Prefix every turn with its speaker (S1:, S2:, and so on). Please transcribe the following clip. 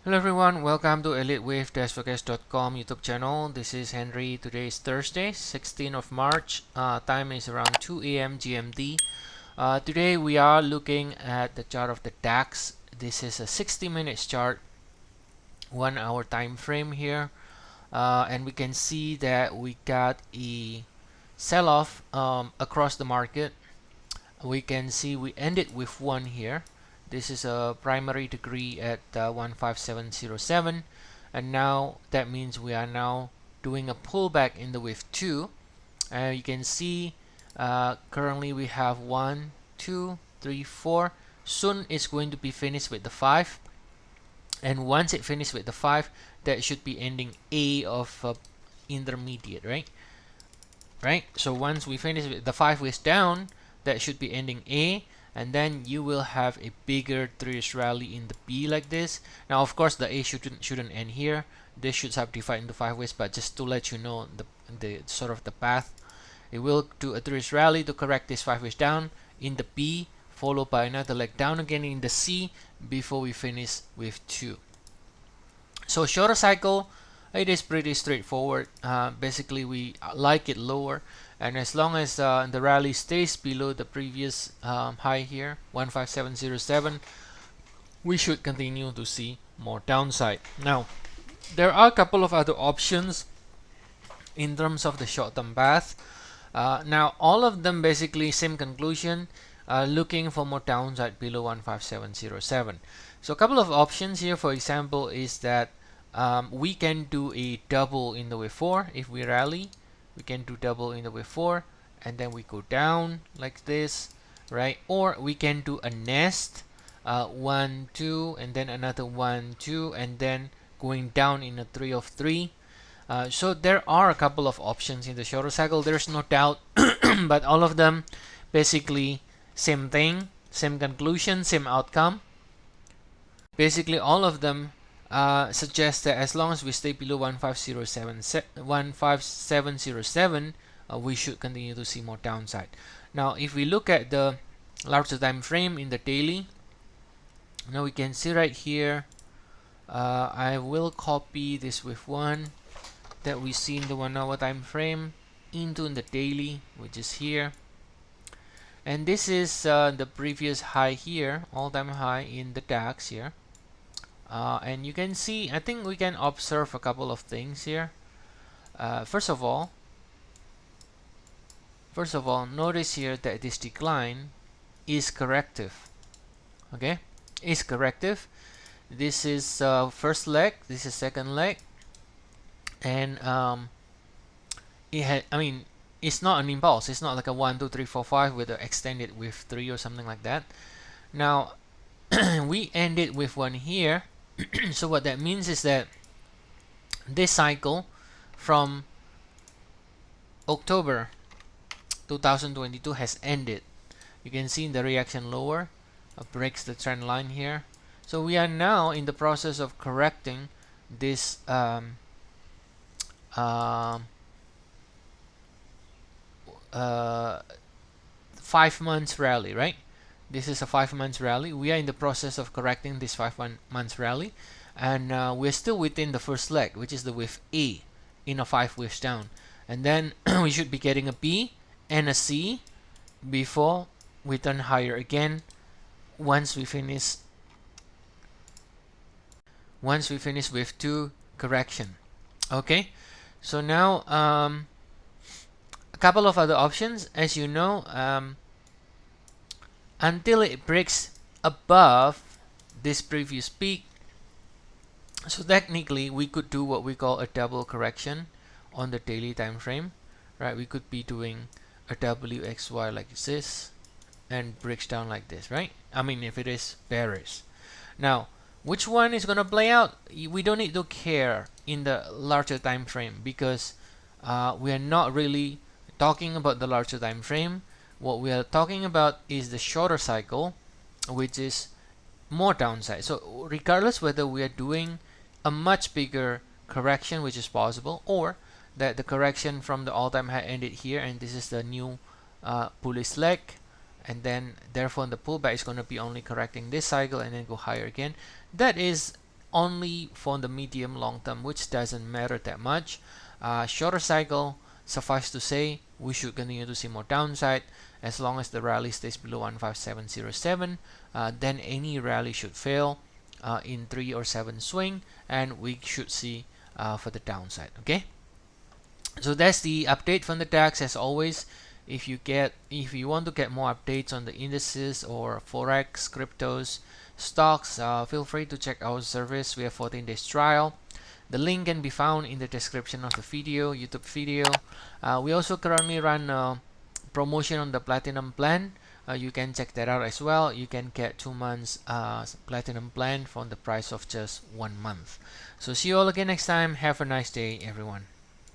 S1: Hello everyone, welcome to Elliott Wave Forex.com YouTube channel. This is Henry. Today is Thursday, 16th of March. Time is around 2 a.m. GMT. Today we are looking at the chart of the DAX. This is a 60 minutes chart, 1 hour time frame here. And we can see that we got a sell-off across the market. We can see we ended with one here. This is a primary degree at 15707, and now that means we are now doing a pullback in the wave 2. You can see currently we have 1 2 3 4. Soon it's going to be finished with the 5, and once it finishes with the 5, that should be ending A of intermediate, right? So once we finish with the 5 ways down, that should be ending A, and then you will have a bigger 3-ish rally in the B like this. Now of course the A shouldn't end here. This should subdivide into 5 ways, but just to let you know the sort of the path. It will do a 3-ish rally to correct this 5 ways down in the B, followed by another leg down again in the C before we finish with 2. So shorter cycle, it is pretty straightforward. Basically we like it lower, and as long as the rally stays below the previous high here, 15707, we should continue to see more downside. Now there are a couple of other options in terms of the short-term path. Now all of them basically same conclusion, looking for more downside below 15707. So a couple of options here, for example, is that we can do a double in the wave 4. If we rally, we can do double in the wave 4, and then we go down like this, right? Or we can do a nest, 1 2, and then another 1 2, and then going down in a 3 of 3. So there are a couple of options in the shorter cycle, there's no doubt. But all of them basically same thing, same conclusion, same outcome. Basically all of them suggest that as long as we stay below 15707, we should continue to see more downside. Now if we look at the larger time frame in the daily, now we can see right here, I will copy this with one that we see in the 1 hour time frame into the daily, which is here, and this is the previous high here, all-time high in the DAX here. And you can see, I think we can observe a couple of things here. First of all, notice here that this decline is corrective. Okay, is corrective. This is first leg, this is second leg, and it's not an impulse. It's not like a 1 2 3 4 5 with an extended with 3 or something like that. Now we ended with one here. So what that means is that this cycle from October 2022 has ended. You can see in the reaction lower, breaks the trend line here. So we are now in the process of correcting this 5 months rally, right? This is a 5 months rally. We are in the process of correcting this 5 months rally, and we're still within the first leg, which is the wave A in a 5 waves down, and then we should be getting a B and a C before we turn higher again once we finish wave 2 correction. Okay, so now a couple of other options, as you know, until it breaks above this previous peak. So technically we could do what we call a double correction on the daily time frame, right? We could be doing a WXY like this and breaks down like this, right? I mean, if it is bearish. Now which one is going to play out, we don't need to care in the larger time frame, because we are not really talking about the larger time frame. What we are talking about is the shorter cycle, which is more downside. So regardless whether we are doing a much bigger correction, which is possible, or that the correction from the all-time high ended here and this is the new bullish leg, and then therefore the pullback is going to be only correcting this cycle and then go higher again, that is only for the medium long term, which doesn't matter that much. Shorter cycle, suffice to say, we should continue to see more downside as long as the rally stays below 15707. Then any rally should fail in 3 or 7 swing, and we should see for the downside. Okay, so that's the update from the DAX. As always, if you want to get more updates on the indices or forex, cryptos, stocks, feel free to check our service. We have 14 days trial. The link can be found in the description of the video, YouTube video. We also currently run a promotion on the platinum plan. You can check that out as well. You can get 2 months platinum plan for the price of just 1 month. So see you all again next time. Have a nice day, everyone.